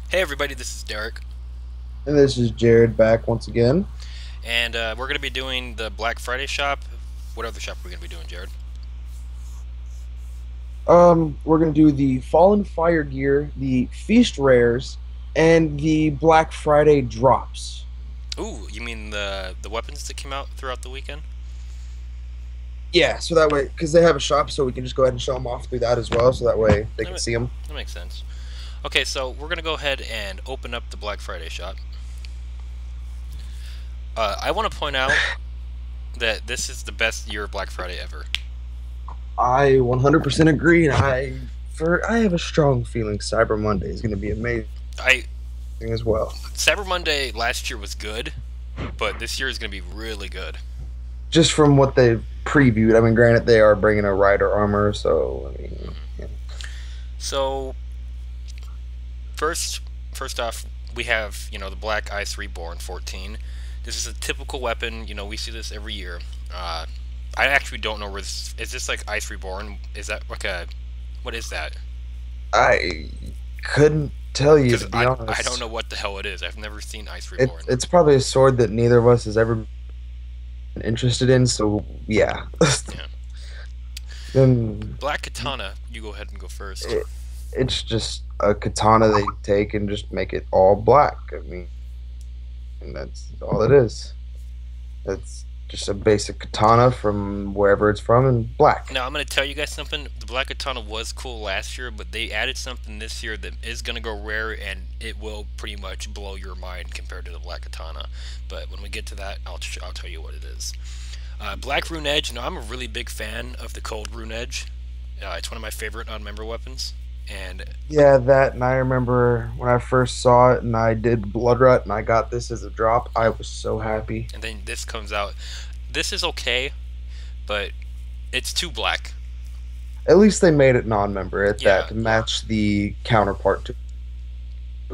Hey everybody, this is Derek, And this is Jared back once again. and we're going to be doing the Black Friday shop. What other shop are we going to be doing, Jared? We're gonna do the Fallen Fire gear, the Feast rares, and the Black Friday drops. Ooh, you mean the weapons that came out throughout the weekend? Yeah, so that way, because they have a shop, so we can just go ahead and show them off through that as well, so that way they That, can ma- see them. that makes sense. Okay, so we're going to go ahead and open up the Black Friday shop. I want to point out that this is the best year of Black Friday ever. I 100% agree, and I have a strong feeling Cyber Monday is gonna be amazing I as well. Cyber Monday last year was good, but this year is going to be really good. Just from what they've previewed, I mean, granted they are bringing a Rider armor, so I mean, yeah. So first, first off, we have the Black Ice Reborn 14. This is a typical weapon. We see this every year. Uh, I actually don't know where this is. This like Ice Reborn? Is that like a what is that? I couldn't tell you Because to be I don't honest. know what the hell it is. I've never seen Ice It Reborn. it's probably a sword that neither of us has ever been interested in, so yeah. Yeah, Then Black Katana. You go ahead and go first. it, it's just a katana they take and just make it all black. I mean, and that's all it is. It's just a basic katana from wherever it's from and black. Now I'm gonna tell you guys something. The Black Katana was cool last year, but they added something this year that is gonna go rare, and it will pretty much blow your mind compared to the Black Katana. But when we get to that, I'll tell you what it is. Black Rune Edge. Now I'm a really big fan of the Cold Rune Edge. It's one of my favorite non-member weapons, and Yeah, that and I remember when I first saw it and I did Blood Rut and I got this as a drop, I was so happy. then this comes out. This is okay, but it's too black. At least they made it non-member at that Yeah, to match the counterpart to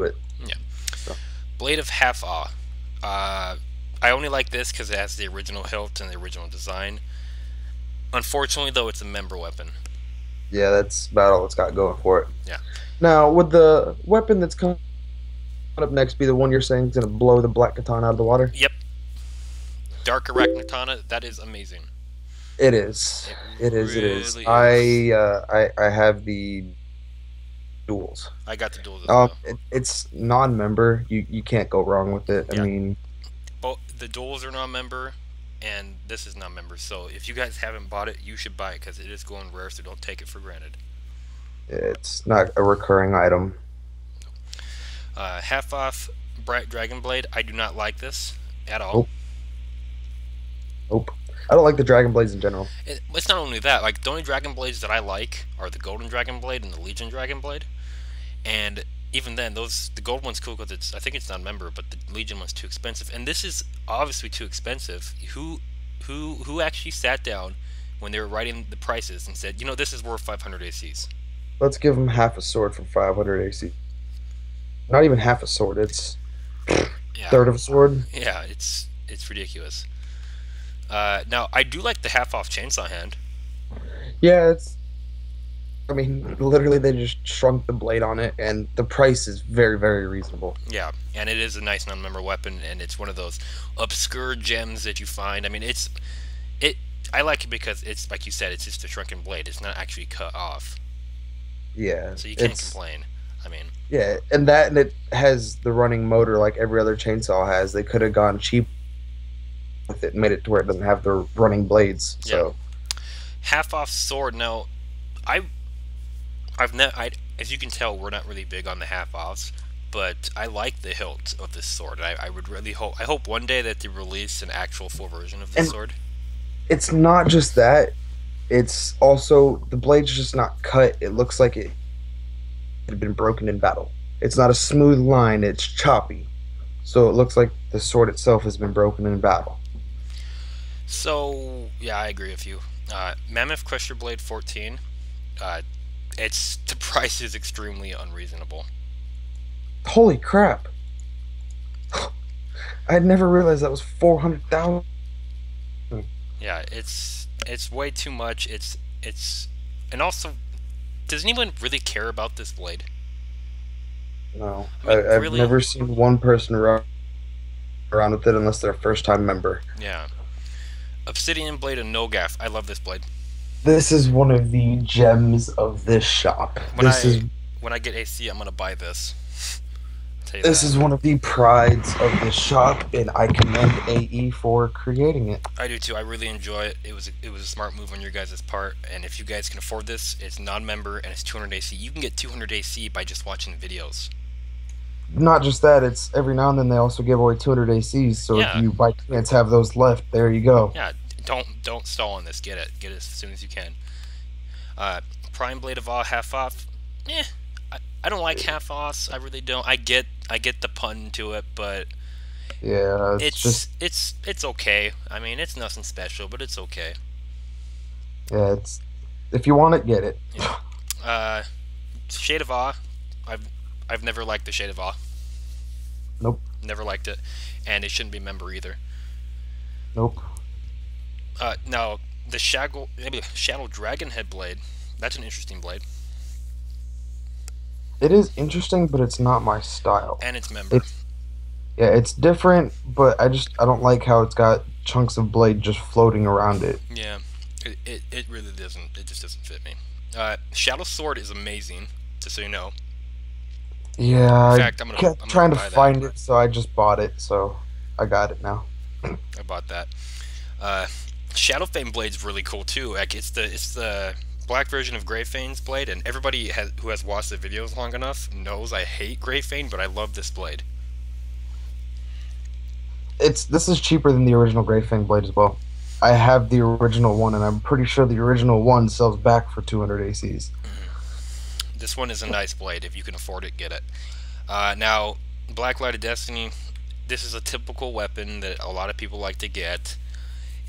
it. yeah. So Blade of Half Awe. I only like this because it has the original hilt and the original design. Unfortunately, though, it's a member weapon. yeah, that's about all it's got going for it. Yeah. Now, would the weapon that's coming up next be the one you're saying is going to blow the black katana out of the water? Yep. Dark Arachnatana. That is amazing. It is. It It is. It is. really is. I have the duels. I got the duels as well. It's non-member. You can't go wrong with it. I Yeah. mean, Both the duels are non-member, and this is non-member. So if you guys haven't bought it, you should buy it because it is going rare. So don't take it for granted. it's not a recurring item. Half off Bright Dragon Blade. I do not like this at all. Nope. Nope. I don't like the Dragon Blades in general. It's not only that. Like the only Dragon Blades that I like are the Golden Dragon Blade and the Legion Dragon Blade. And even then, the gold one's cool because I think it's non-member, but the Legion one's too expensive. And this is obviously too expensive. Who actually sat down when they were writing the prices and said, this is worth 500 ACs? Let's give him half a sword for 500 AC. Not even half a sword. It's Yeah, third of a sword. yeah, it's ridiculous. Now I do like the half-off chainsaw hand. Yeah, it's. I mean, literally, they just shrunk the blade on it, and the price is very, very reasonable. Yeah, and it is a nice non-member weapon, and it's one of those obscure gems that you find. I mean, it. I like it because it's like you said, it's just a shrunken blade. It's not actually cut off, Yeah, so you can't it's complain. I mean, yeah, and it has the running motor like every other chainsaw has. They could have gone cheap with it and made it to where it doesn't have the running blades. yeah, So half off sword. Now, I I've ne- I as you can tell, we're not really big on the half offs, but I like the hilt of this sword. I would really hope one day that they release an actual full version of this and sword. it's not just that; it's also the blade's just not cut. It looks like it had been broken in battle. It's not a smooth line; it's choppy. So it looks like the sword itself has been broken in battle. So yeah, I agree with you. Mammoth Crusher Blade 14. Uh, it's the price is extremely unreasonable. Holy crap! I had never realized that was 400,000. Yeah, it's way too much. And also, does anyone really care about this blade? No, I mean, I've really? never seen one person run around with it unless they're a first time member. Yeah. Obsidian blade and no gaff. I love this blade. This is one of the gems of this shop. When I when I get AC, I'm gonna buy this. I'll tell you This that. is one of the prides of this shop, and I commend AE for creating it. I do too. I really enjoy it. It was a smart move on your guys' part. And if you guys can afford this, it's non-member and it's 200 AC. You can get 200 AC by just watching videos. Not just that, it's every now and then they also give away 200 ACs. So if Yeah, you by chance have those left, there you go. yeah. Don't stall on this. Get it. Get it as soon as you can. Uh, Prime Blade of Awe half off. Eh. I don't like half offs. I really don't. I get the pun to it, but Yeah, it's it's just it's it's okay. I mean, it's nothing special, but it's okay. yeah, it's if you want it, get it. Yeah. Uh, Shade of Awe. I've I've never liked the Shade of Awe. Nope, Never liked it, and it shouldn't be member either. nope. Now the Shadow Dragon Head blade. That's an interesting blade, It is interesting, but it's not my style. and it's member. It's yeah, it's different, but I don't like how it's got chunks of blade just floating around it. Yeah, it really doesn't. It just doesn't fit me. Shadow Sword is amazing, just so you know. Yeah, In I fact, kept I'm gonna trying to buy that. find it, so I just bought it. So I got it now. I bought that. Uh, Shadow Fane Blade's really cool too. Like it's the black version of Grey Fane's blade, and everybody who has watched the videos long enough knows I hate Grey Fane, but I love this blade. This is cheaper than the original Grey Fang blade as well. I have the original one, and I'm pretty sure the original one sells back for 200 ACs. This one is a nice blade. If you can afford it, get it. Now, Black Light of Destiny. This is a typical weapon that a lot of people like to get.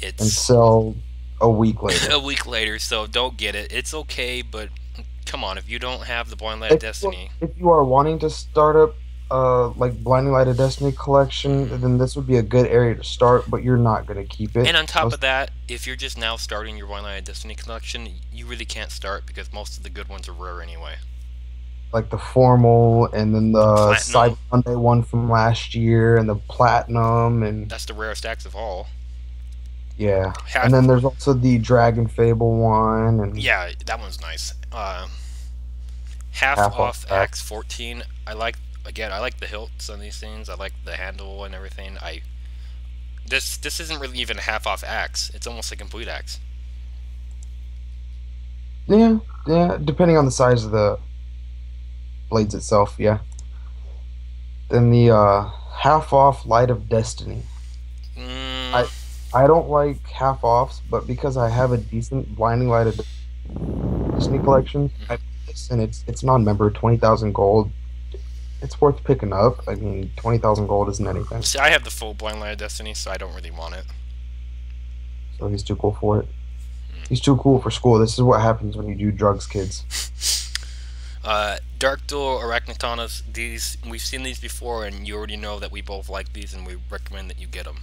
And It's sell a week later. a week later, so don't get it. It's okay, but come on, if you don't have the Blind Light of If Destiny, if you are wanting to start up like Blinding Light of Destiny collection, then this would be a good area to start. But you're not gonna keep it. and on top Most, of that, if you're just now starting your Blind Light of Destiny collection, you really can't start because most of the good ones are rare anyway. like the formal, and then The the Platinum, Cyber Monday one from last year, and the Platinum, and that's the rarest axe of all. yeah. And Half, then there's also the Dragon Fable one, and yeah, that one's nice. Half half off off that. axe 14. I like the hilts on these things. I like the handle and everything. This isn't really even a half off axe. It's almost a complete axe. Yeah, yeah. Depending on the size of the blades itself, yeah. Then the half off Light of Destiny. Mm, I I don't like half offs, but because I have a decent Blinding Light of Destiny collection, I mhm. bought this, and it's non-member, 20,000 gold. It's worth picking up. I mean, 20,000 gold isn't anything, See, I have the full Blind Light of Destiny, so I don't really want it. so he's too cool for it. He's too cool for school. This is what happens when you do drugs, kids. Dark Duel Arachnatanas. These we've seen these before, and you already know that we both like these, and we recommend that you get them.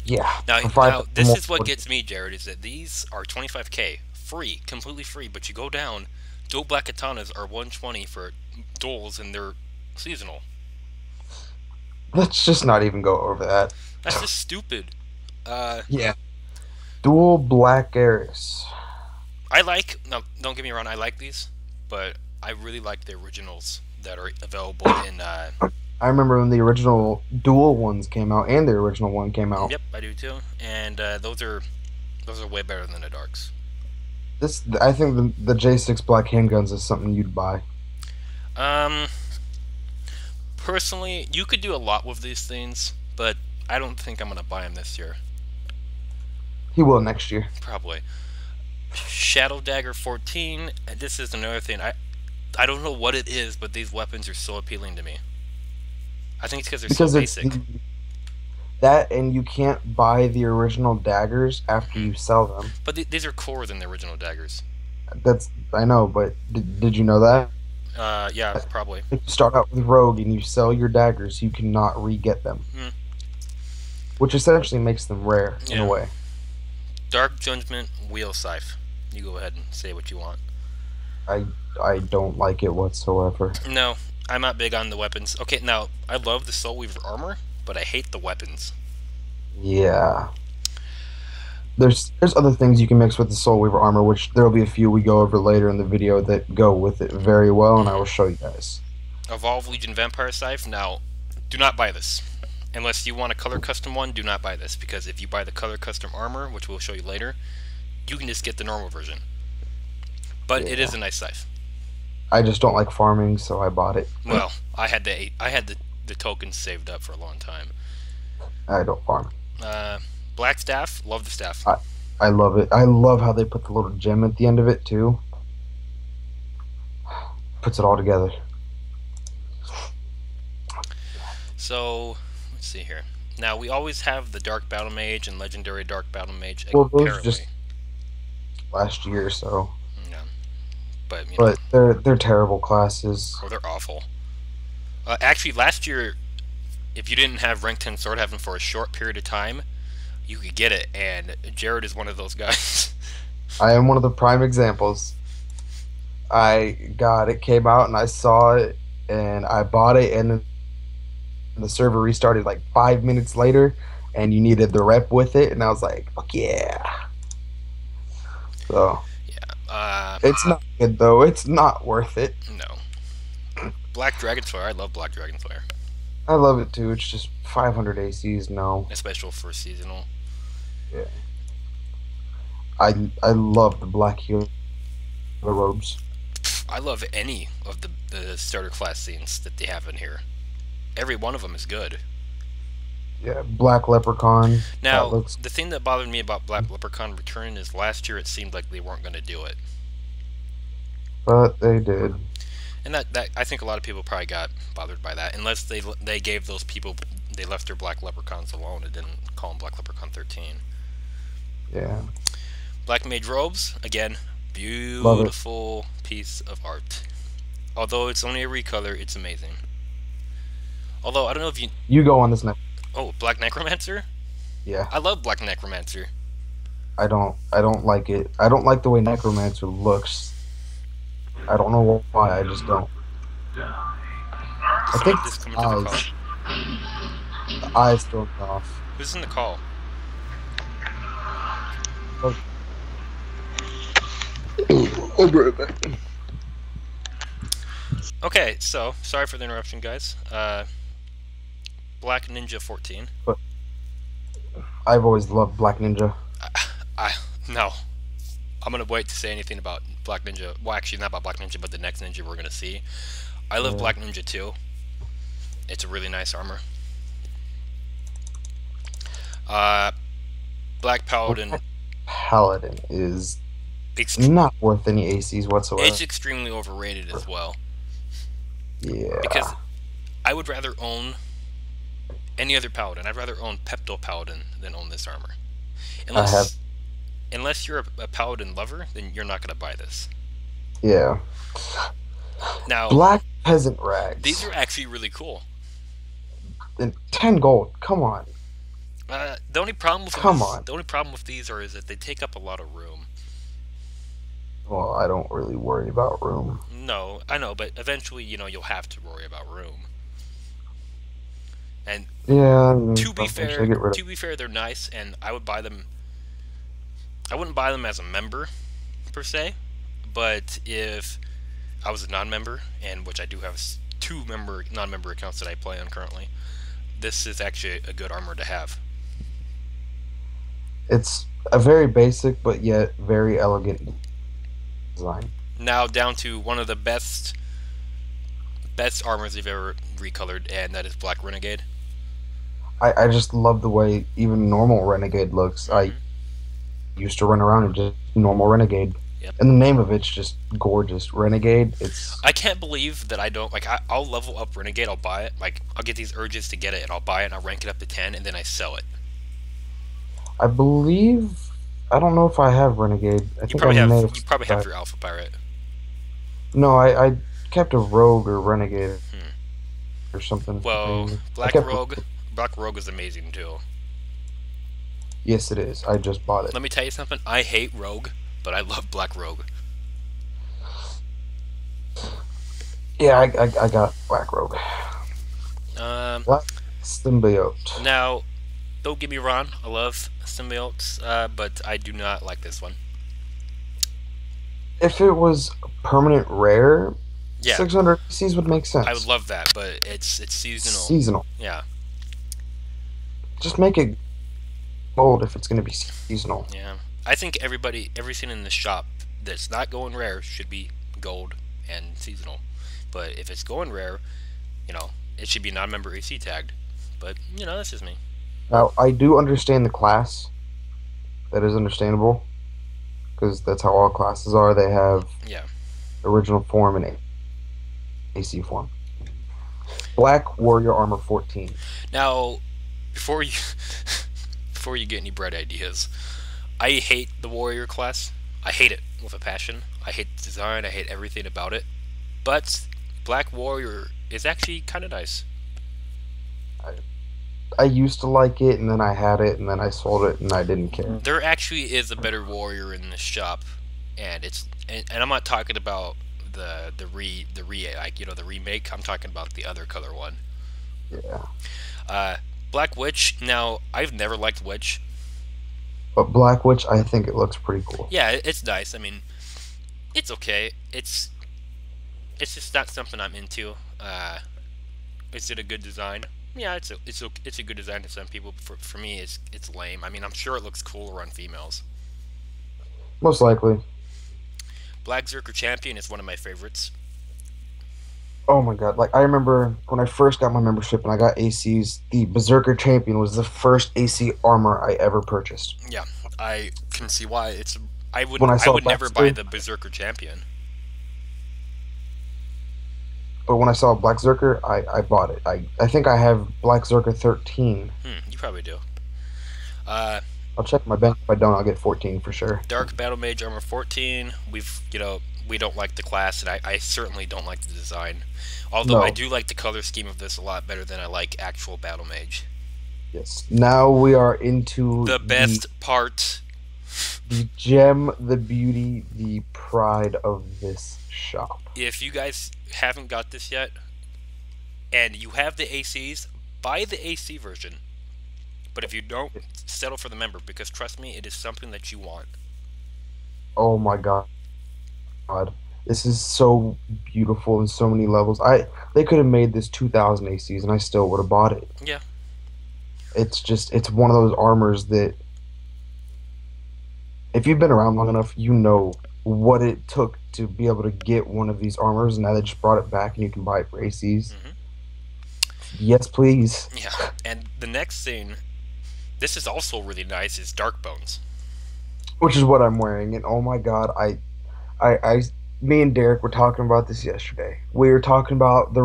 Yeah, Now, for now 5,000 this more. is what gets me, Jared, is that these are 25k, free, completely free. But you go down, dual black katanas are 120 for duels, and they're seasonal. Let's just not even go over that. That's just stupid. Uh, Yeah. Dual Black Eris. I like. No, don't get me wrong. I like these, but I really like the originals that are available in. I remember when the original dual ones came out and the original one came out. Yep, I do too. And those are way better than the darks. I think the J6 black handguns is something you'd buy. Um, Personally, you could do a lot with these things, but I don't think I'm gonna buy them this year. He will next year Probably. Shadow Dagger 14. This is another thing. I don't know what it is, but these weapons are so appealing to me. I think it's because they're so because it's basic. that, and you can't buy the original daggers after Hmm. you sell them. But these are cooler than the original daggers. That's I know, but did you know that? Yeah, probably. If you start out with Rogue and you sell your daggers, you cannot re-get them, Hmm. which essentially makes them rare in a Yeah. way. Dark Judgment Wheel Scythe. You go ahead and say what you want. I I don't like it whatsoever. No, I'm not big on the weapons. Okay, now I love the Soul Weaver armor, but I hate the weapons. Yeah. There's other things you can mix with the Soul Weaver armor, which there'll be a few we go over later in the video that go with it very well, and I will Hmm. show you guys. Evolve Legion Vampire Scythe. Now, do not buy this. Unless you want a color custom one, do not buy this, because if you buy the color custom armor, which we'll show you later, you can just get the normal version. But it is Yeah. a nice scythe. I just don't like farming, so I bought it. Well, I had the tokens saved up for a long time. I don't farm. Uh, Black Staff, love the staff. I I love it. I love how they put the little gem at the end of it too. Puts it all together. So, let's see here. Now, we always have the Dark Battle Mage and Legendary Dark Battle Mage, Well, those are apparently. just last year, so. Yeah, but, But they're terrible classes. or they're awful. Actually, last year, if you didn't have rank 10 Sword Heaven for a short period of time, you could get it, and Jared is one of those guys. I am one of the prime examples. I got it, came out, and I saw it, and I bought it, and then the server restarted like 5 minutes later, and you needed the rep with it, and I was like, fuck yeah. So Yeah, it's not good though. It's not worth it. no. Black Dragon Slayer, I love Black Dragon Slayer. I love it too. It's just 500 ACs. No, Especially for seasonal. yeah. I love the black hero robes. I love any of the starter class scenes that they have in here. Every one of them is good. Yeah, black leprechaun. That Now, looks. the thing that bothered me about Black Leprechaun Return is last year it seemed like they weren't going to do it. But they did. And that I think a lot of people probably got bothered by that, unless they gave those people, they left their Black Leprechauns alone and didn't call them Black Leprechaun 13. Yeah, Black Mage Robes, again, love it. beautiful piece of art. Although it's only a recolor, it's amazing. Although, I don't know if you... You go on this next. Oh, Black Necromancer? Yeah, I love Black Necromancer. I don't. I don't like it. I don't like the way Necromancer looks. I don't know why. I just don't. I think Just coming to the call. the eyes throw me off. Who's in the call? I'll be right back. Okay, so, sorry for the interruption, guys. Black Ninja 14. But I've always loved Black Ninja. No. I'm gonna wait to say anything about Black Ninja. Well, actually, not about Black Ninja, but the next ninja we're gonna see. I love Yeah. Black Ninja 2. It's a really nice armor. Uh, Black Paladin. Paladin is It's, not worth any ACs whatsoever. it's extremely overrated as well. Yeah. Because I would rather own any other Paladin. I'd rather own Pepto Paladin than own this armor. I have. Unless you're a Paladin lover, then you're not gonna buy this. Yeah. Now, Black peasant rags. these are actually really cool. And 10 gold. Come on. The only problem with Come these, on. the only problem with these is that they take up a lot of room. Well, I don't really worry about room. No, I know, but eventually, you'll have to worry about room. And Yeah. to be eventually get rid of. they're nice, and I would buy them. I wouldn't buy them as a member, per se, but if I was a non-member, and which I do have two non-member accounts that I play on currently, this is actually a good armor to have. It's a very basic but yet very elegant design. Now down to one of the best armors they've ever recolored, and that is Black Renegade. I just love the way even normal Renegade looks. I used to run around in just normal Renegade. Yep. And the name of it's just gorgeous. Renegade. It's I can't believe that I don't like. I'll level up Renegade. I'll buy it. Like I'll get these urges to get it, and I'll buy it, and I'll rank it up to 10, and then I sell it. I believe I don't know if I have Renegade. I You think probably I have. may You probably have that. your Alpha Pirate. No, I kept a Rogue or Renegade or something. Well, I Black kept- Rogue is amazing too. Yes, it is. I just bought it. Let me tell you something. I hate Rogue, but I love Black Rogue. Yeah, I got Black Rogue. Um, Black Symbiote. Now, don't get me wrong, I love symbiotes, but I do not like this one. If it was permanent rare, Yeah, 600 Cs would make I would sense. love that, but it's seasonal. Seasonal. Yeah, Just make it gold if it's going to be seasonal. yeah. I think everything in the shop that's not going rare should be gold and seasonal. But if it's going rare, it should be non-member AC tagged. But that's just me. Now, I do understand the class. That is understandable because that's how all classes are. They have Yeah. original form and AC form. Black Warrior Armor 14. Now, before you before you get any bright ideas, I hate the warrior class. I hate it with a passion. I hate the design. I hate everything about it. But Black Warrior is actually kind of nice. I, I used to like it, and then I had it, and then I sold it, and I didn't care. There actually is a better warrior in the shop, and and I'm not talking about the like the remake. I'm talking about the other color one. Yeah. Uh, Black Witch. Now I've never liked Witch. But Black Witch, I think it looks pretty cool. Yeah, it's nice. I mean, it's okay. It's just not something I'm into. Is it a good design? Yeah, it's a good design to some people. For me, it's lame. I mean, I'm sure it looks cooler on females. Most likely. Black Zerker Champion is one of my favorites. Oh my God. Like, I remember when I first got my membership and I got ACs, the Berserker Champion was the first AC armor I ever purchased. Yeah, I can see why. When I I saw would never buy Black the Berserker Champion. But when I saw Black Zerker, I bought it. I think I have Black Zerker 13. You probably do. Uh, I'll check my bank. If I don't, I'll get 14 for sure. Dark Battle Mage Armor 14. We don't like the class, and I certainly don't like the design. Although I No. do like the color scheme of this a lot better than I like actual Battle Mage. Yes. Now we are into The best part. the gem, the beauty, the pride of this shop. If you guys haven't got this yet, and you have the ACs, buy the AC version. But if you don't, settle for the member, because trust me, it is something that you want. Oh my God. This is so beautiful in so many levels. They could have made this 2000 ACs and I still would have bought it. Yeah. It's one of those armors that if you've been around long enough, you know what it took to be able to get one of these armors, and now they just brought it back and you can buy it for ACs. Yes, please. Yeah. And the next thing, this is also really nice, is Dark Bones. Which is what I'm wearing, and oh my God, I me and Derek were talking about this yesterday. We were talking about the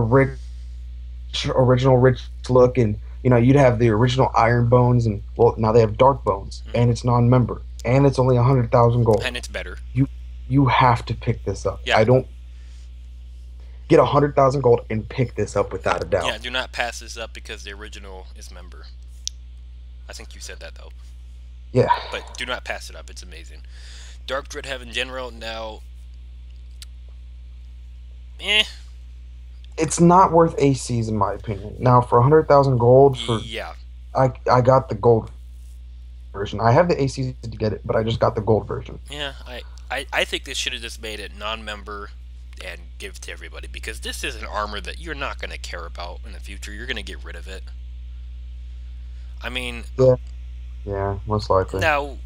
original rich look, and you'd have the original Iron Bones, and well, now they have Dark Bones, and it's non-member, and it's only 100,000 gold. And it's better. You have to pick this up. Yeah. I don't get 100,000 gold and pick this up without a doubt. Yeah, do not pass this up because the original is member. I think you said that though. Yeah. But do not pass it up. It's amazing. Dark Dread Heaven General now. Eh. It's not worth ACs in my opinion. Now for 100,000 gold Yeah. I got the gold version. I have the ACs to get it, but I just got the gold version. Yeah. I think they should have just made it non-member and give it to everybody, because this is an armor that you're not going to care about in the future. You're going to get rid of it. I mean, Yeah. Yeah, most likely. now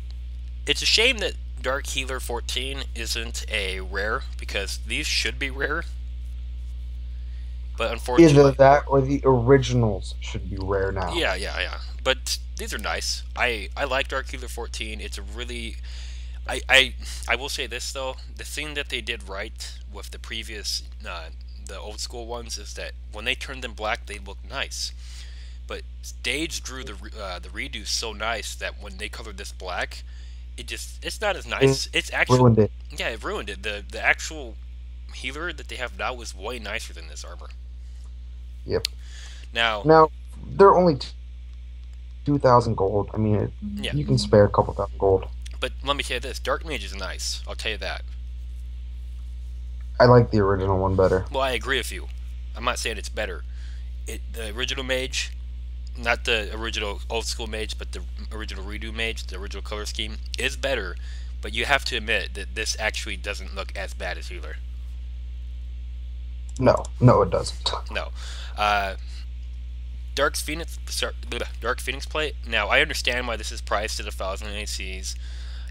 it's a shame that Dark Healer 14 isn't a rare, because these should be rare. But unfortunately, Either that or the originals should be rare now. yeah. But these are nice. I like Dark Healer 14. It's a really I will say this though, the thing that they did right with the previous the old school ones is that when they turned them black, they look nice. But Stage drew the redo so nice that when they colored this black, it's not as nice. It It's actually, ruined it. yeah, it ruined it. The actual healer that they have now is way nicer than this armor. Yep. Now, Now they're only 2,000 gold. I mean, yeah, you can spare a couple thousand gold. but let me tell you this: Dark Mage is nice. I'll tell you that. I like the original one better. Well, I agree with you. I'm not saying it's better. The original Mage, not the original old school Mage, but the original redo Mage, the original color scheme, is better. But you have to admit that this actually doesn't look as bad as Healer. No, no, it doesn't. No. Uh, Dark Phoenix plate. Now I understand why this is priced at 1,000 ACs.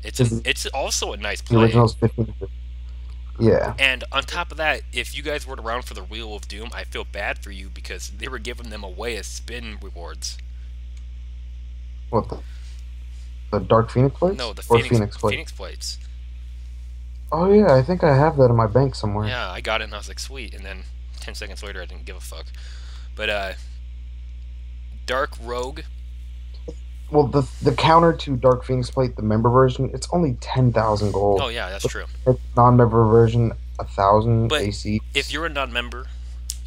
Is It's also a nice the plate. original's 15? Yeah. And on top of that, if you guys weren't around for the Wheel of Doom, I feel bad for you because they were giving them away as spin rewards. What the Dark Phoenix plates No, the or Phoenix plate? Phoenix plates. Oh yeah, I think I have that in my bank somewhere. Yeah, I got it and I was like, sweet. And then 10 seconds later, I didn't give a fuck. But Dark Rogue. Well, the counter to Dark Phoenix plate, the member version, it's only 10,000 gold. Oh yeah, that's true. The non-member version, 1,000 But AC. if you're a non-member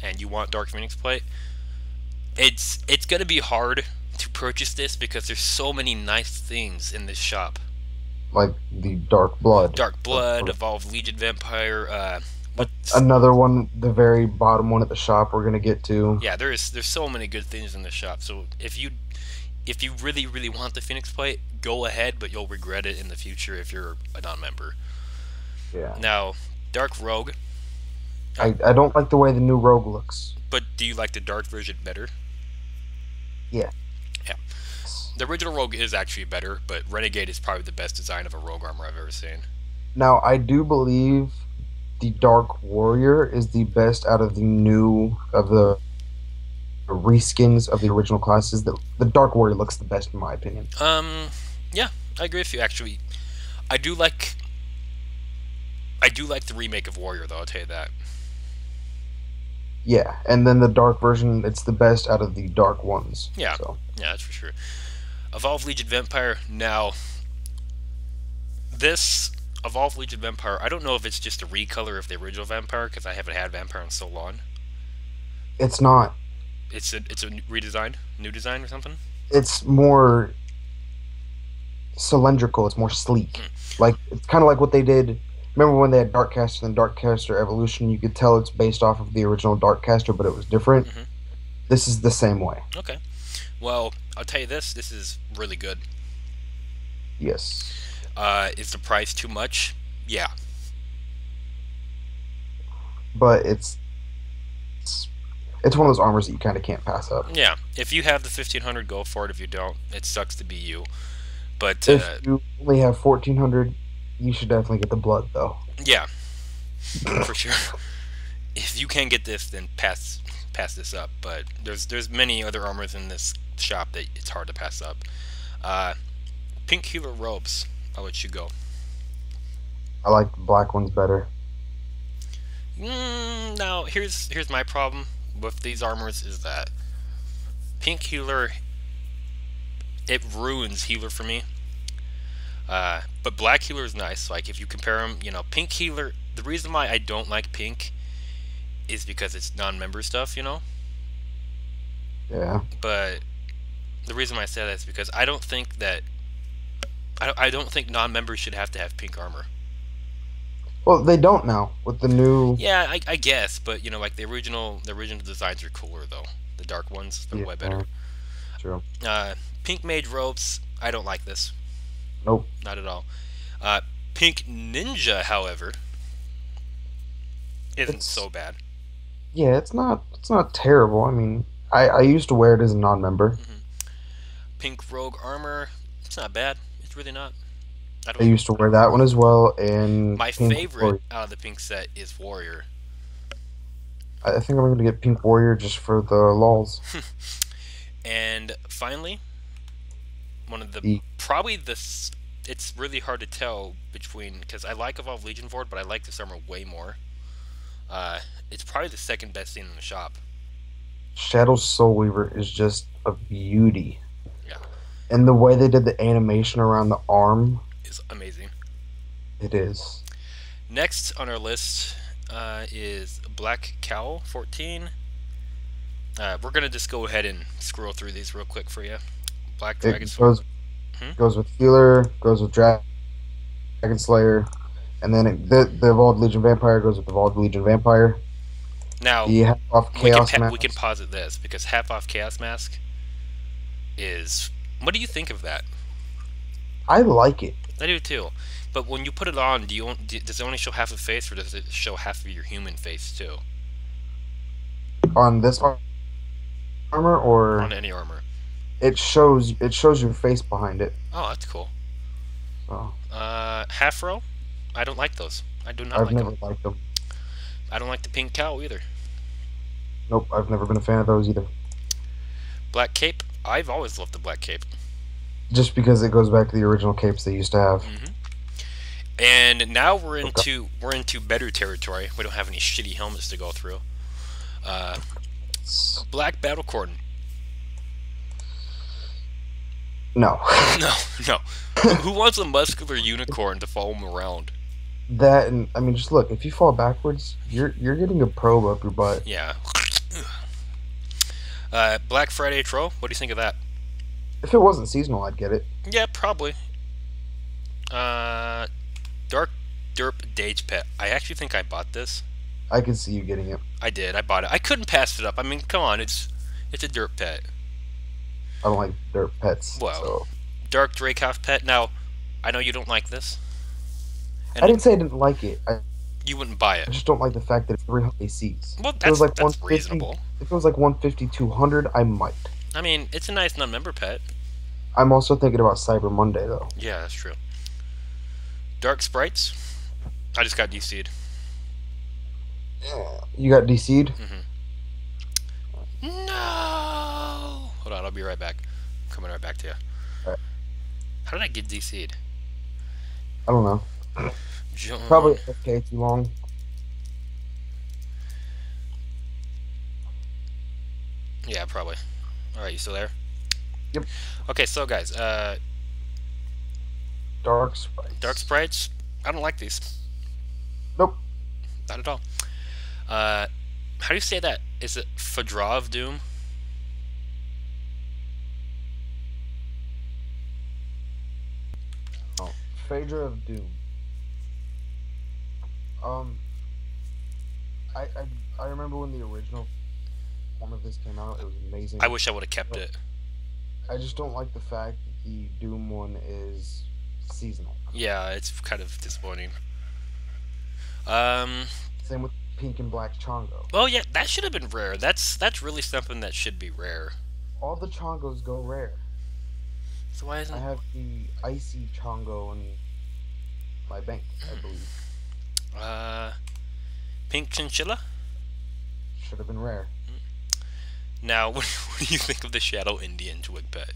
and you want Dark Phoenix plate, it's gonna be hard to purchase this because there's so many nice things in this shop. Like the Dark Blood. Dark Blood, Evolved Legion Vampire. What? Another one, the very bottom one at the shop, we're gonna get to. Yeah, there's so many good things in the shop. So if you really want the Phoenix plate, go ahead, but you'll regret it in the future if you're a non-member. Yeah. Now, Dark Rogue. I don't like the way the new Rogue looks. But do you like the dark version better? Yeah. Yeah. The original Rogue is actually better, but Renegade is probably the best design of a Rogue armor I've ever seen. Now I do believe the Dark Warrior is the best out of the new of the reskins of the original classes. The Dark Warrior looks the best in my opinion. Yeah, I agree with you. Actually, I do like the remake of Warrior, though. I'll tell you that. Yeah, and then the Dark version, it's the best out of the Dark ones. Yeah, So yeah, that's for sure. Evolved Legion Vampire. Now, this Evolved Legion Vampire, I don't know if it's just a recolor of the original Vampire because I haven't had Vampire in so long. it's not. It's a redesign, new design or something. It's more cylindrical. It's more sleek. Like it's kind of like what they did. Remember when they had Darkcaster and Darkcaster Evolution? You could tell it's based off of the original Darkcaster, but it was different. Hmm. This is the same way. Okay. Well, I'll tell you this. This is really good. Yes. Is the price too much? Yeah. But it's one of those armors that you kind of can't pass up. Yeah. If you have the 1,500, go for it. If you don't, it sucks to be you. But If you only have 1,400, you should definitely get the blood, though. yeah, for sure. If you can get this, then pass this up. But there's many other armors in this shop that it's hard to pass up. Pink Healer robes. I'll let you go. I like the black ones better. Now here's my problem with these armors is that Pink Healer, it ruins Healer for me. But Black Healer is nice. Like if you compare them, Pink Healer. The reason why I don't like Pink is because it's non-member stuff, Yeah. But the reason why I say that is because I don't think that I don't think non-members should have to have pink armor. Well, they don't now with the new. Yeah, I guess, but like the original designs are cooler though. The dark ones, they're way better. True. Pink Mage ropes. I don't like this. Nope. Not at all. Pink Ninja, however, isn't so bad. Yeah, it's not. It's not terrible. I mean, I used to wear it as a non-member. Pink Rogue armor. It's not bad. It's really not. I used to wear that one as well. And my Pink favorite Warrior. out of the pink set is Warrior. I think I'm going to get Pink Warrior just for the lulz. And finally, one of the probably this. It's really hard to tell between because I like Evolved Legion Void, but I like this armor way more. It's probably the second best thing in the shop. Shadow Soul Weaver is just a beauty. Yeah. And the way they did the animation around the arm is amazing. It is. Next on our list is Black Cowl 14. We're gonna just go ahead and scroll through these real quick for you. Black Dragon Sword. Goes with Healer, goes with Dragon Slayer, And then the Evolved Legion Vampire goes with the Evolved Legion Vampire. Now The half off Chaos we can Mask. posit this because half off Chaos Mask is. What do you think of that? I like it. I do too. But when you put it on, does it only show half of face, or does it show half of your human face too? On this armor, On or any armor? it shows your face behind it. Oh, that's cool. So Half row? I don't like those. I do not I've like them. never liked them. I don't like the pink cow either. Nope, I've never been a fan of those either. Black cape? I've always loved the black cape. Just because it goes back to the original capes they used to have. Hmm. And now Okay. we're into better territory. We don't have any shitty helmets to go through. Uh, Black battle cordon. No. No, no. Who wants a muscular unicorn to follow him around? That, and I mean, just look. If you fall backwards, you're getting a probe up your butt. Yeah. Black Friday Tro. What do you think of that? If it wasn't seasonal, I'd get it. Yeah, probably. Uh, Dark Derp Dage Pet. I actually think I bought this. I could see you getting it. I did. I bought it. I couldn't pass it up. I mean, come on. It's a derp pet. I don't like dirt pets, Well, so Dark Dracoff Pet. Now, I know you don't like this, I and didn't say I didn't like it. you wouldn't buy it. I just don't like the fact that it's 300 ACs. Well, If it was like that's 150, reasonable. if it was like 150, 200, I might. I mean, it's a nice non-member pet. I'm also thinking about Cyber Monday though. Yeah, that's true. Dark Sprites. I just got DC'd. Yeah. You got DC'd? No. Hold on, I'll be right back. I'm coming right back to you. Alright. How did I get DC'd? I don't know. John. Probably okay too long. Yeah, probably. All right, you still there? Yep. Okay, so guys, Dark Sprites. Dark Sprites. I don't like these. Nope. Not at all. How do you say that? Is it Fadra of Doom? Oh, Phaedra of Doom. Um, I, I I remember when the original form of this came out. It was amazing. I wish I would have kept it. I just don't like the fact that the Doom one is seasonal. Yeah, it's kind of disappointing. Um. Same with Pink and Black Chongo. Well, yeah, that should have been rare. That's really something that should be rare. All the Chongos go rare. So why I isn't? have the Icy Chongo in my bank, I believe. Uh, Pink Chinchilla. Should have been rare. Now, what do you think of the Shadow Indian Twig Pet?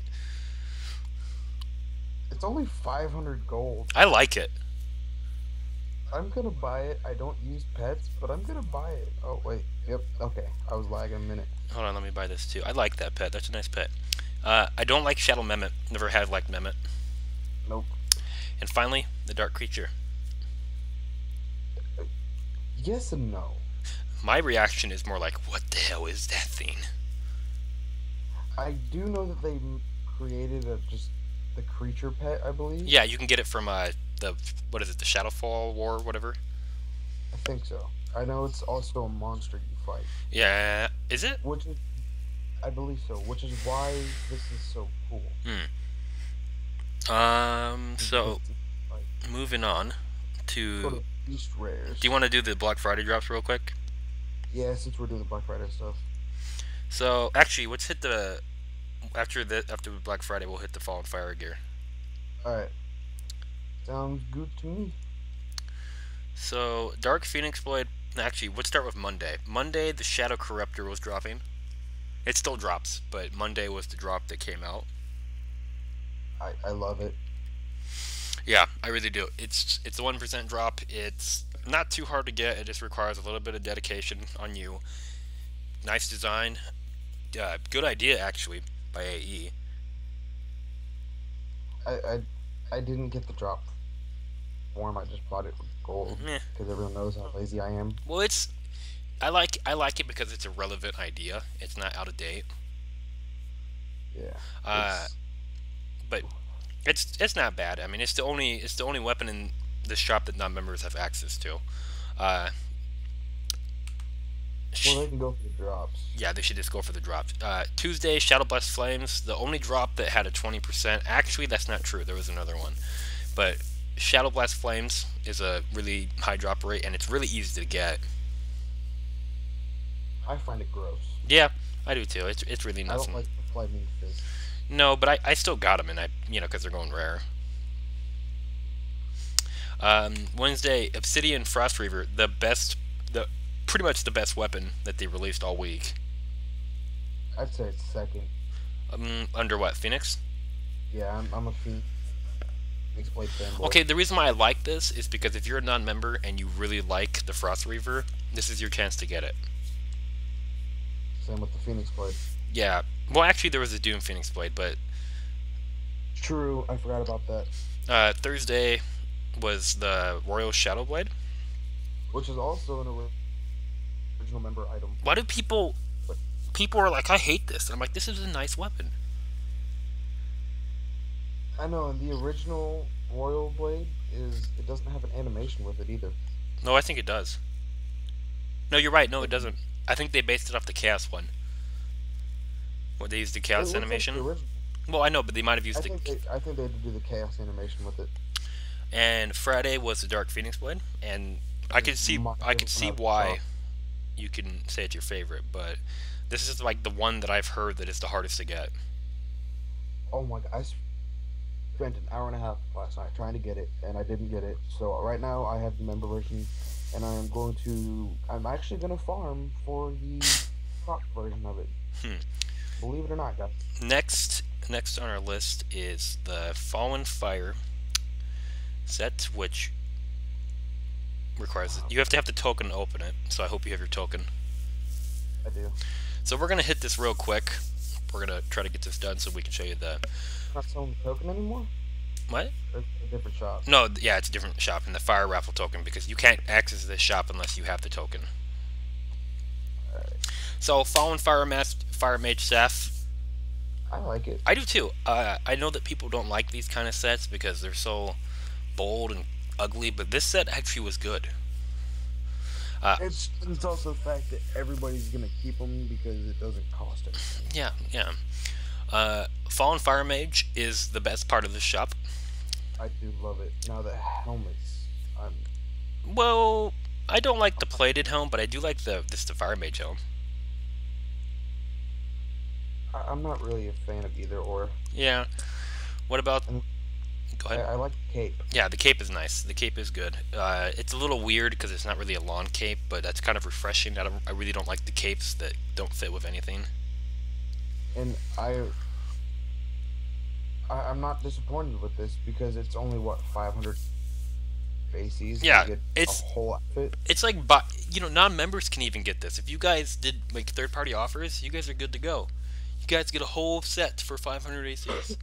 It's only 500 gold. I like it. I'm gonna buy it. I don't use pets, but I'm gonna buy it. Oh wait, yep, okay. I was lagging a minute. Hold on, let me buy this too. I like that pet. That's a nice pet. I don't like Shadow Mehmet. Never have liked Mehmet. Nope. And finally, the Dark Creature. Yes and no. My reaction is more like, what the hell is that thing? I do know that they created just the creature pet, I believe. Yeah, you can get it from the what is it, the Shadowfall War or whatever. I think so. I know it's also a monster you fight. Yeah, is it? Which is, I believe so. Which is why this is so cool. So Like, moving on sort to. of beast rares. Do you want to do the Black Friday drops real quick? Yeah, since we're doing the Black Friday stuff. So actually, let's hit the after Black Friday, we'll hit the Fallen Fire gear. All right. Sounds good to me. So Dark Phoenix Blade. Actually, let's start with Monday. Monday, the Shadow Corruptor was dropping. It still drops, but Monday was the drop that came out. I love it. Yeah, I really do. It's a 1% drop. It's not too hard to get. It just requires a little bit of dedication on you. Nice design. Good idea actually by AE. I didn't get the drop form. I just bought it with gold Meh. because everyone knows how lazy I am. Well, I like it because it's a relevant idea. It's not out of date. Yeah. But it's not bad. I mean, it's the only weapon in this shop that non-members have access to. Uh, Well, they can go for the drops. yeah, they should just go for the drops. Tuesday, Shadow Blast Flames, the only drop that had a 20%. Actually, that's not true. There was another one. But Shadow Blast Flames is a really high drop rate, and it's really easy to get. I find it gross. Yeah, I do too. It's really I don't nothing. like the flaming fists. No, but I still got them, and because they're going rare. Wednesday, Obsidian Frost Reaver, the pretty much the best weapon that they released all week. I'd say it's second. Under what, Phoenix? Yeah, I'm a Phoenix Blade fanboy. Okay, the reason why I like this is because if you're a non-member and you really like the Frost Reaver, this is your chance to get it. Same with the Phoenix Blade. Yeah. Well, actually, there was a Doom Phoenix Blade, but True, I forgot about that. Thursday was the Royal Shadow Blade. Which is also an original member item. Why do people are like, I hate this? And I'm like, this is a nice weapon. I know, and the original Royal Blade it doesn't have an animation with it either. No, I think it does. No, you're right. No, it doesn't. I think they based it off the Chaos one. Where they used the Chaos animation. Like well, I know, but they might have used I think they had to do the Chaos animation with it. And Friday was the Dark Phoenix Blade, and I could see why you can say it's your favorite, but this is like the one that I've heard that is the hardest to get. Oh my god, I spent an hour and a half last night trying to get it, and I didn't get it. So right now I have the member version, and I'm actually going to farm for the prop version of it. Believe it or not, guys. Next on our list is the Fallen Fire set, which requires you have to have the token to open it. So I hope you have your token. I do. So we're gonna hit this real quick. We're gonna try to get this done so we can show you the. Not selling the token anymore. What? Or a different shop. No, yeah, it's a different shop in the Fire Raffle token because you can't access this shop unless you have the token. Alright. So Fallen Fire Mage Staff. I like it. I do too. I know that people don't like these kind of sets because they're so bold and ugly, but this set actually was good. It's also the fact that everybody's gonna keep them because it doesn't cost anything. Yeah. Fallen Fire Mage is the best part of this shop. I do love it. Now the helmets, Well, I don't like the plated helm, but I do like the Fire Mage helm. I'm not really a fan of either or. Yeah. What about? Go ahead. I like the cape. Yeah, the cape is nice. The cape is good. It's a little weird because it's not really a lawn cape, but that's kind of refreshing. I really don't like the capes that don't fit with anything. And I'm not disappointed with this because it's only what 500 ACs. Yeah, to get it's a whole outfit. It's like, non-members can even get this. If you guys did like third-party offers, you guys are good to go. You guys get a whole set for 500 ACs.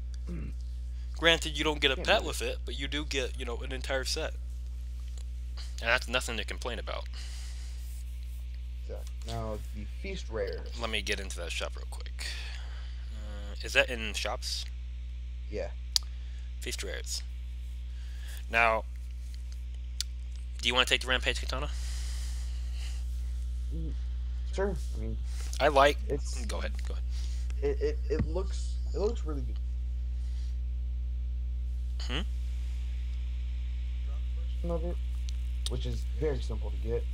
Granted, you don't get a pet with it, but you do get, an entire set. And that's nothing to complain about. Now, the Feast Rares. Let me get into that shop real quick. Is that in shops? Yeah. Feast Rares. Now, do you want to take the Rampage Katana? Sure. I mean, it's. Go ahead. It looks really good. Of it, which is very simple to get.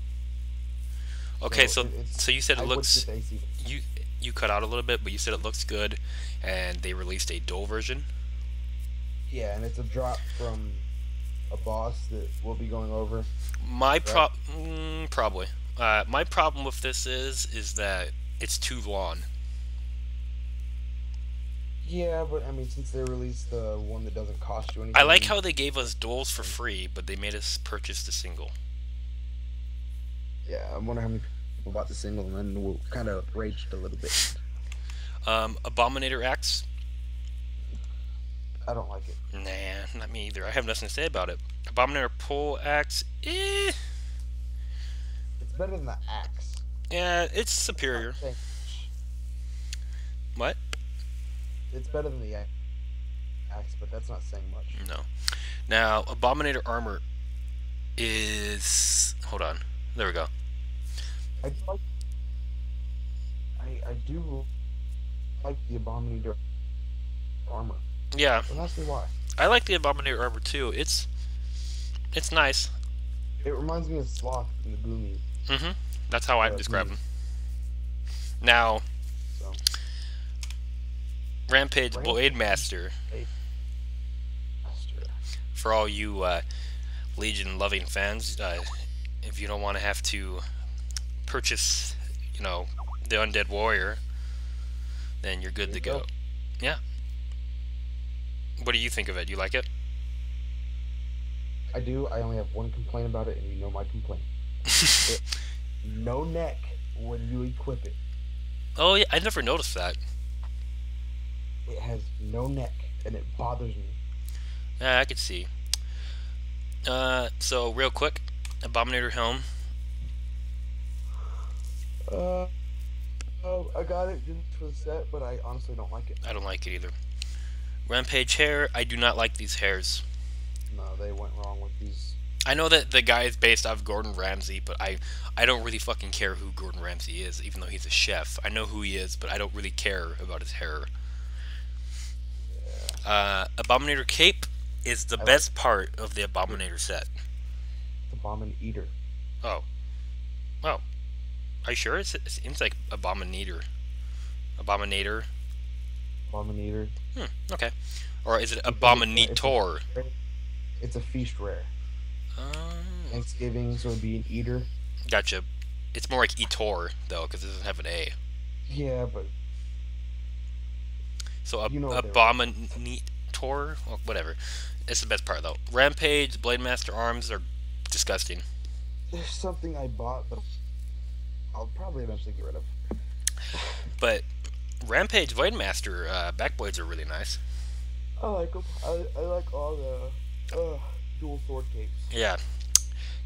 Okay, so you said it looks. You You cut out a little bit, but you said it looks good, and they released a dual version. Yeah, and it's a drop from a boss that we'll be going over. Probably. My problem with this is that it's too long. Yeah, but I mean, since they released the one that doesn't cost you anything. I like how they gave us duels for free, but they made us purchase the single. Yeah, I wonder how many people bought the single, and then we'll kind of raged a little bit. Abominator Axe. I don't like it. Nah, not me either. I have nothing to say about it. Abominator Pole Axe. It's better than the axe. Yeah, it's superior. What? It's better than the axe, but that's not saying much. No. Now, Abominator Armor is... Hold on. There we go. I do like I do like the Abominator armor. Yeah, Don't ask me why. I like the Abominator armor too. It's nice. It reminds me of Sloth in the Goonies, Mm-hmm. That's how but I'd that's describe me. him. Now, So Rampage Blade Rampage Master, Blade Master. for all you Legion loving fans, if you don't want to have to purchase, you know, the Undead Warrior, then you're good There to you go. go. Yeah. What do you think of it? You like it? I do. I only have one complaint about it, and you know my complaint. It no neck when you equip it. Oh yeah, I never noticed that. It has no neck, and it bothers me. Yeah, I could see. So real quick, Abominator helm. Uh, I got it just for the set, but I honestly don't like it. I don't like it either. Rampage hair. I do not like these hairs. No, they went wrong with these. I know that the guy is based off Gordon Ramsay, but I don't really fucking care who Gordon Ramsay is, even though he's a chef. I know who he is, but I don't really care about his hair. Yeah, Abominator cape is the I like best part of the Abominator set. the Bomb Eater. Oh, oh, are you sure? It seems like Abominator. Abominator. Bomb Eater. Okay. Or is it Because Abominator? it's a feast rare. Um, Thanksgiving, so it'd be an eater. gotcha. It's more like Etor though, because it doesn't have an A. Yeah, but So you know what they were. Abominator, well, whatever. It's the best part though. Rampage, Blade Master arms are disgusting. There's something I bought, but I'll probably eventually get rid of. But Rampage Blade Master backblades are really nice. I like them. I like all the dual sword capes, Yeah,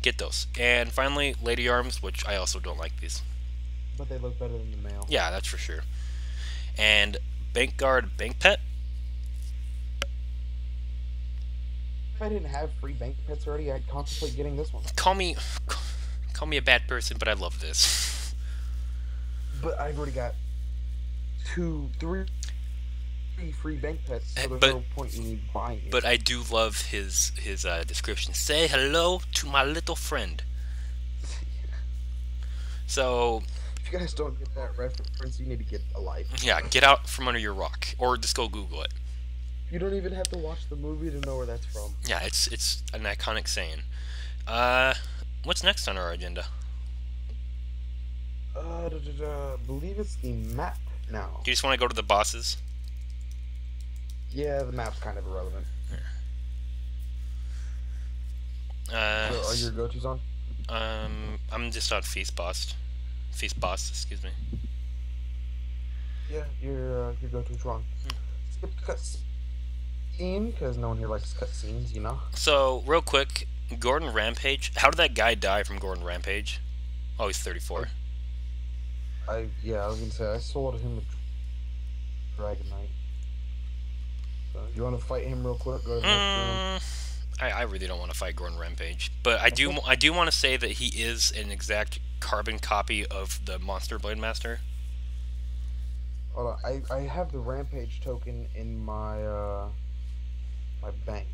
get those. And finally, Lady arms, which I also don't like these. but they look better than the male. Yeah, that's for sure. And Bank Guard Bank Pet. If I didn't have free bank pets already, I'd contemplate getting this one. Call me call me a bad person, but I love this. But I've already got three free bank pets, so there's But no point in me buying it. but I do love his description. Say hello to my little friend. So If you guys don't get that reference, you need to get a life. yeah, get out from under your rock, or just go Google it. You don't even have to watch the movie to know where that's from. Yeah, it's an iconic saying. What's next on our agenda? Believe it's the map now. Do you just want to go to the bosses? Yeah, the map's kind of irrelevant. Uh, So are your go-tos on? I'm just on Feast Boss. Feast Boss, excuse me. Yeah, your go-to's wrong. Skip the cutscene, because no one here likes cutscenes, you know? So, real quick, Gordon Rampage. How did that guy die from Gordon Rampage? Oh, he's 34. I was gonna say, I sold him a Dragon Knight. So, you want to fight him real quick? Go to the next room. I really don't want to fight Gordon Rampage, but I do want to say that he is an exact carbon copy of the Monster Blade Master. Hold on, I have the Rampage token in my my bank.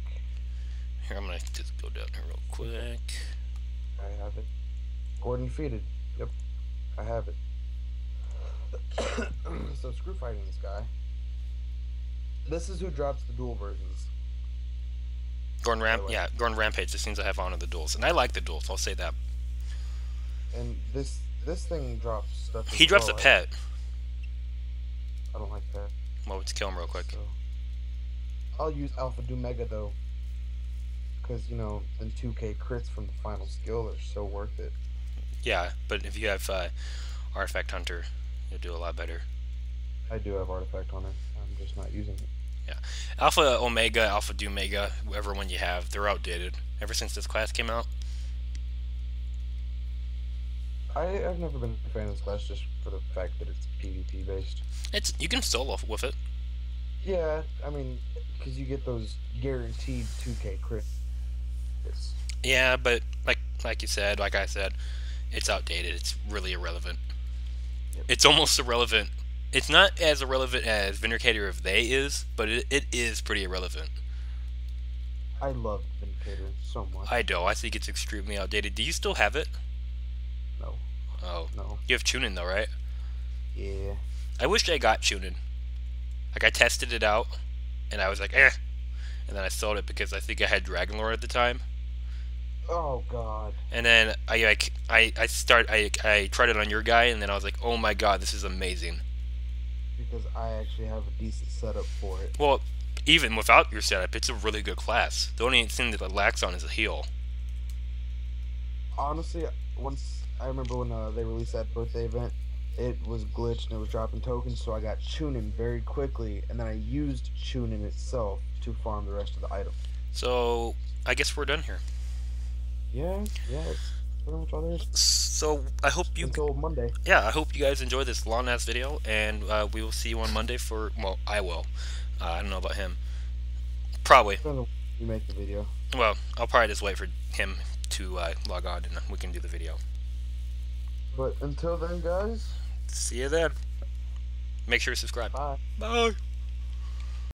Here, I'm gonna just go down here real quick. I have it. Gordon defeated. Yep, I have it. So screw fighting this guy. This is who drops the dual versions. Gordon By the way. Gordon Rampage. This seems to have honor the duels, and I like the duels. I'll say that. And this thing drops stuff. He as drops a well. pet. I don't like that. Well, let's kill him real quick. So I'll use Alpha Dumega though, because you know the 2K crits from the final skill are so worth it. Yeah, but if you have Artifact Hunter, you'll do a lot better. I do have Artifact on it. I'm just not using it. Yeah, Alpha Omega, Alpha Dumega, whoever one you have, they're outdated. Ever since this class came out. I've never been a fan of this class just for the fact that it's PvP based. You can solo with it. Yeah, I mean, because you get those guaranteed 2K crits. Yeah, but like you said, like I said, it's outdated. It's really irrelevant. Yep. It's almost irrelevant. It's not as irrelevant as Vindicator of They is, but it is pretty irrelevant. I loved Vindicator so I much. do. I think it's extremely outdated. Do you still have it? No, Oh, no, you have Chunin though, right? yeah. I wish I got Chunin. Like I tested it out, and I was like, eh, and then I sold it because I think I had Dragonlord at the time. Oh God, And then I tried it on your guy, and then I was like, oh my god, this is amazing. because I actually have a decent setup for it. Well, even without your setup, it's a really good class. The only thing that it lacks on is a heal. Honestly, once I remember when they released that birthday event, it was glitched and it was dropping tokens, so I got Chunin very quickly, and then I used Chunin itself to farm the rest of the items. So I guess we're done here. Yeah, yeah, that's pretty much all there is. So I hope you, Until Monday. yeah, I hope you guys enjoy this long ass video, and we will see you on Monday for. Well, I will. I don't know about him. Probably. Depends on when you make the video. Well, I'll probably just wait for him to log on, and we can do the video. But until then, guys, See you then. Make sure to subscribe. bye. Bye.